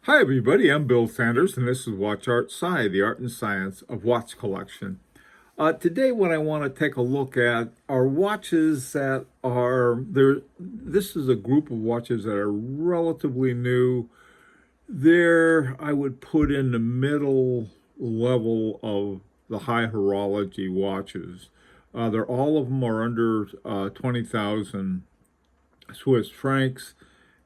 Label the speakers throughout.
Speaker 1: Hi everybody, I'm Bill Sanders and this is Watch Art Sci, the art and science of watch collection. Today what I want to take a look at are watches that are there. This is a group of watches that are relatively new. I would put in the middle level of the high horology watches. They're all of them are under 20,000 Swiss francs,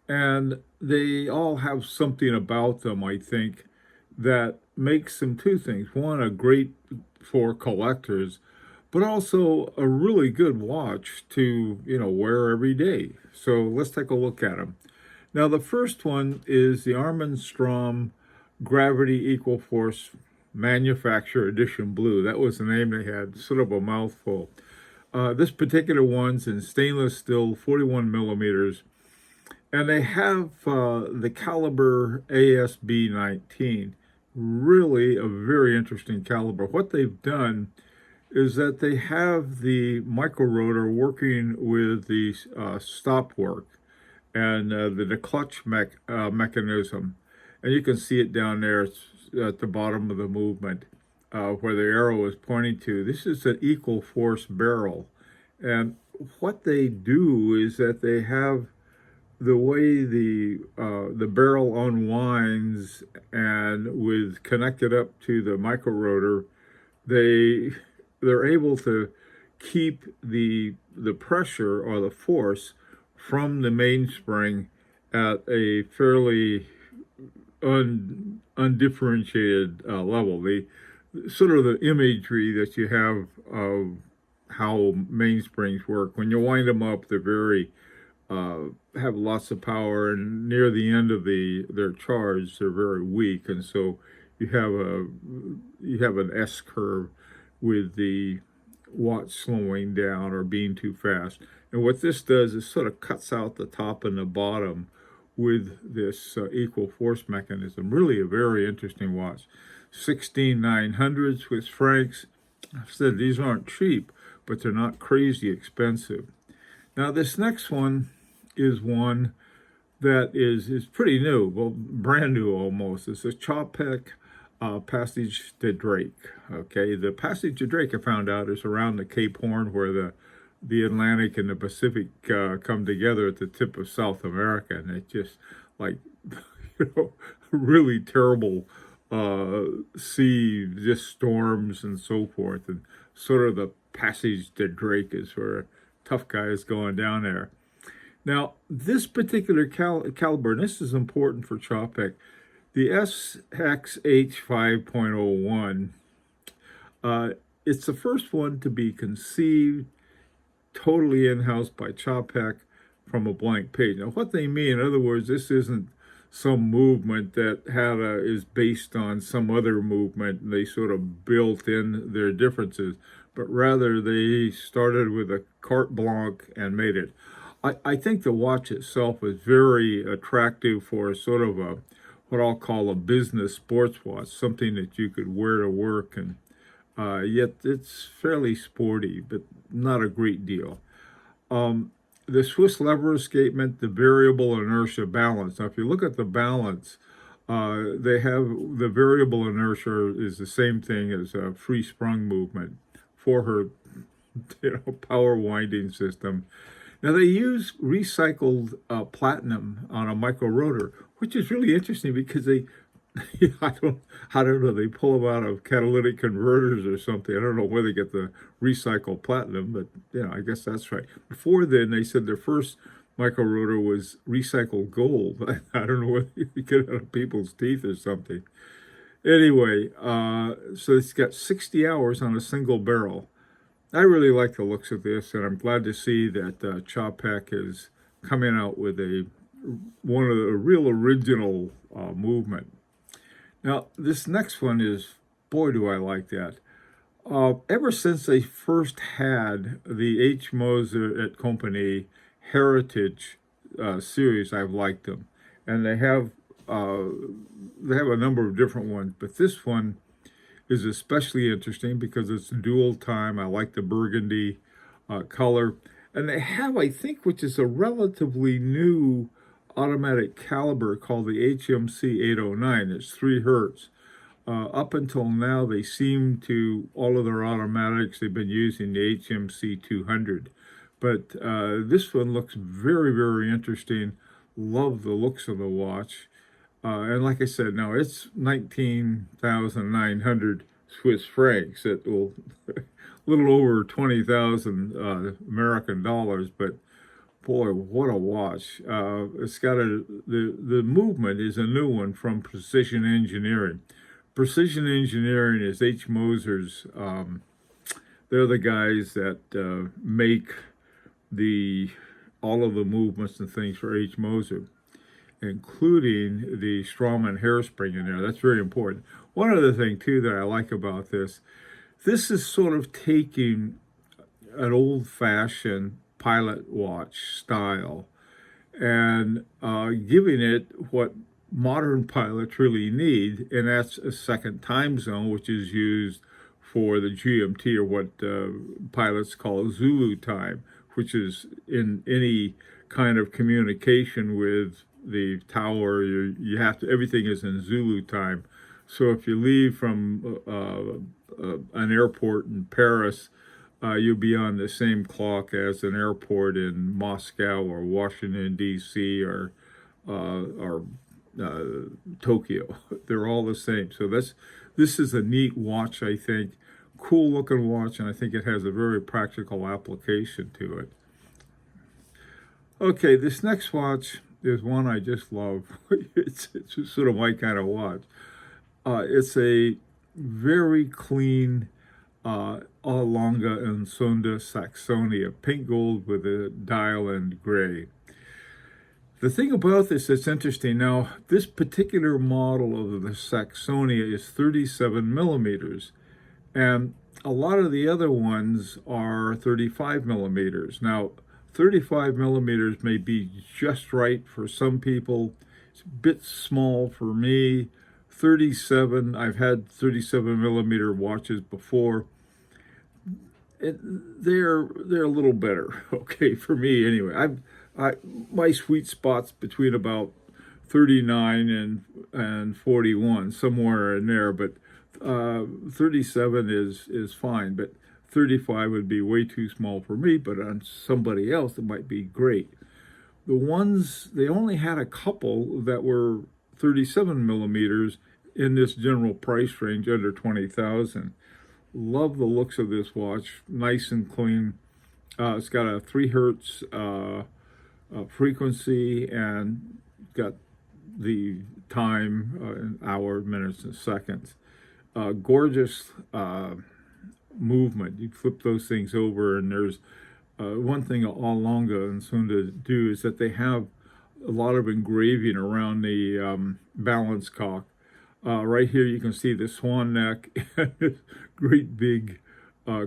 Speaker 1: and they all have something about them, I think, that makes them two things. One, a great for collectors, but also a really good watch to, wear every day. So let's take a look at them. Now, the first one is the Armstrong Gravity Equal Force Manufacturer Edition Blue. That was the name they had, sort of a mouthful. This particular one's in stainless steel, 41 millimeters, and they have the caliber ASB 19. Really a very interesting caliber. What they've done is that they have the micro rotor working with the stop work and the clutch mechanism. And you can see it down there at the bottom of the movement where the arrow is pointing to. This is an equal force barrel. And what they do is that they have the way the barrel unwinds and connected up to the micro rotor, they're able to keep the pressure or the force from the mainspring at a fairly undifferentiated level. The sort of the imagery that you have of how mainsprings work, when you wind them up, they're very have lots of power, and near the end of their charge, they're very weak, and so you have an S curve with the watch slowing down or being too fast. And what this does is sort of cuts out the top and the bottom with this equal force mechanism. Really a very interesting watch. 16,900 Swiss francs. I've said these aren't cheap, but they're not crazy expensive. Now this next one is one that is pretty new, well, brand new almost. It's a Chopard Passage de Drake. Okay, the Passage de Drake, I found out, is around the Cape Horn, where the Atlantic and the Pacific come together at the tip of South America, and it's just like really terrible sea, just storms and so forth, and sort of the Passage de Drake is where tough guys going down there. Now, this particular caliber, and this is important for Chopard, the SXH 5.01, it's the first one to be conceived totally in-house by Chopard from a blank page. Now, what they mean, in other words, this isn't some movement that is based on some other movement, and they sort of built in their differences, but rather they started with a carte blanche and made it. I think the watch itself is very attractive for sort of what I'll call a business sports watch, something that you could wear to work, and yet it's fairly sporty, but not a great deal. The Swiss lever escapement, the variable inertia balance. Now, if you look at the balance, they have the variable inertia is the same thing as a free sprung movement for her power winding system. Now, they use recycled platinum on a micro rotor, which is really interesting because I don't know, they pull them out of catalytic converters or something. I don't know where they get the recycled platinum, but I guess that's right. Before then, they said their first micro rotor was recycled gold. I don't know whether you get it out of people's teeth or something. Anyway, so it's got 60 hours on a single barrel. I really like the looks of this, and I'm glad to see that Chopard is coming out with one of the real original movement. Now, this next one is, boy, do I like that. Ever since they first had the H. Moser et Company Heritage series, I've liked them, and they have a number of different ones, but this one is especially interesting because it's dual time. I like the burgundy color. And they have, I think, which is a relatively new automatic caliber called the HMC 809. It's 3 hertz. Up until now, they seem to, all of their automatics, they've been using the HMC 200. But this one looks very, very interesting. Love the looks of the watch. And like I said, now it's 19,900 Swiss francs. It will a little over 20,000 American dollars, but boy, what a watch. It's got the movement is a new one from Precision Engineering. Precision Engineering is H. Moser's. They're the guys that make all of the movements and things for H. Moser, including the Strawman hairspring in there. That's very important. One other thing, too, that I like about this is sort of taking an old-fashioned pilot watch style and giving it what modern pilots really need, and that's a second time zone, which is used for the GMT, or what pilots call Zulu time, which is in any kind of communication with the tower, you have to, everything is in Zulu time. So if you leave from an airport in Paris, you'll be on the same clock as an airport in Moscow or Washington, D.C. or Tokyo. They're all the same. So this is a neat watch, I think. Cool looking watch, and I think it has a very practical application to it. Okay, this next watch is one I just love. It's sort of my kind of watch. It's a very clean Longa Saxonia, pink gold with a dial in gray. The thing about this that's interesting, now this particular model of the Saxonia is 37 millimeters, and a lot of the other ones are 35 millimeters. Now, 35 millimeters may be just right for some people. It's a bit small for me. 37, I've had 37 millimeter watches before. They're a little better, okay, for me anyway. My sweet spot's between about 39 and 41, somewhere in there, but 37 is fine, but 35 would be way too small for me, but on somebody else it might be great. The ones, they only had a couple that were 37 millimeters in this general price range under 20,000. Love the looks of this watch, nice and clean. It's got a 3 hertz frequency, and got the time in hours, minutes, and seconds. Gorgeous movement. You flip those things over, and there's one thing all Longa and Sunda do is that they have a lot of engraving around the balance cock. Right here you can see the swan neck and this great big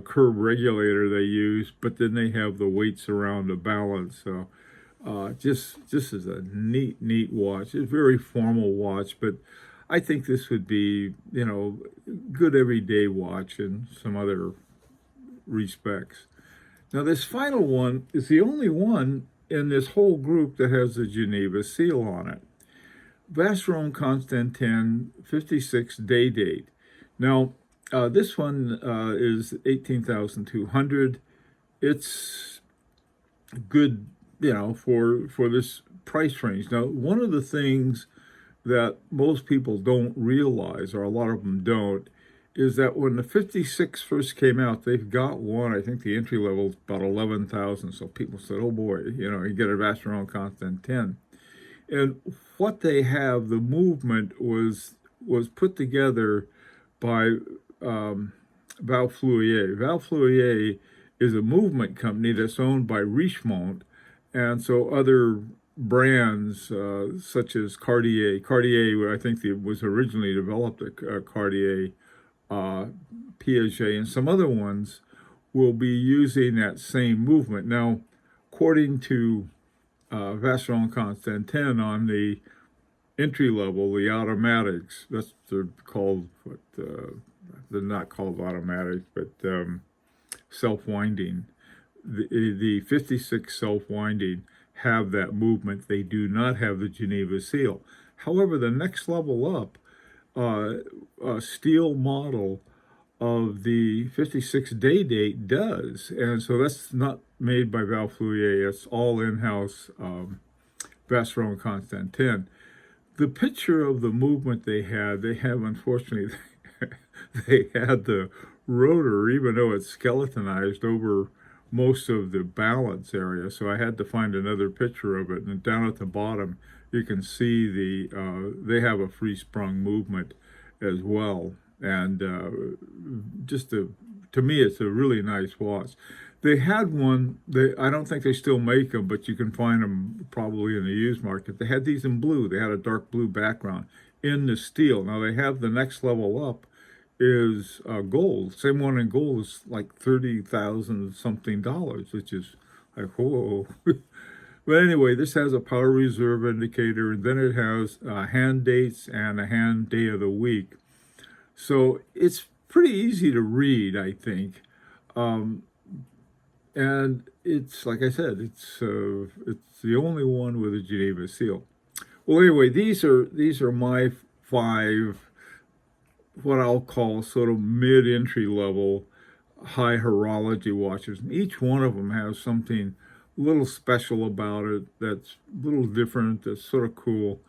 Speaker 1: curve regulator they use, but then they have the weights around the balance. So just is a neat watch. It's a very formal watch, but I think this would be, good everyday watch in some other respects. Now this final one is the only one in this whole group that has the Geneva seal on it. Vacheron Constantin 56 day date. Now this one is 18,200. It's good, for this price range. Now, one of the things that most people don't realize, or a lot of them don't, is that when the 56 first came out, they've got one, I think the entry level is about 11,000. So people said, oh boy, you get a Vacheron Constant 10. And what they have, the movement was put together by Val Fleurier. Val Fleurier is a movement company that's owned by Richemont, and so other brands such as Cartier, I think was originally developed at Cartier, Piaget, and some other ones will be using that same movement. Now, according to Vacheron Constantin, on the entry level, the automatics, they're called, they're not called automatics, but self-winding. The 56 self-winding have that movement. They do not have the Geneva seal. However, the next level up, a steel model of the 56 day date does. And so that's not made by Valfouillet. It's all in-house Panerai Constant 10. The picture of the movement they have unfortunately, they had the rotor, even though it's skeletonized, over most of the balance area. So I had to find another picture of it. And down at the bottom, you can see they have a free sprung movement as well. And to me, it's a really nice watch. They had one, I don't think they still make them, but you can find them probably in the used market. They had these in blue. They had a dark blue background in the steel. Now they have the next level up is gold. Same one in gold is like $30,000 something, which is like, whoa. But anyway, this has a power reserve indicator, and then it has hand dates and a hand day of the week. So it's pretty easy to read, I think. And it's, like I said, it's the only one with a Geneva seal. Well, anyway, these are my 5, what I'll call sort of mid-entry level high horology watches. And each one of them has something a little special about it that's a little different, that's sort of cool.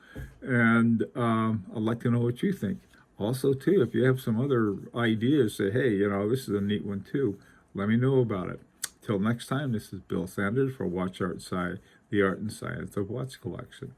Speaker 1: And I'd like to know what you think. Also, too, if you have some other ideas, say, hey, this is a neat one, too. Let me know about it. Till next time, this is Bill Sanders for Watch Art Side, the art and science of watch collection.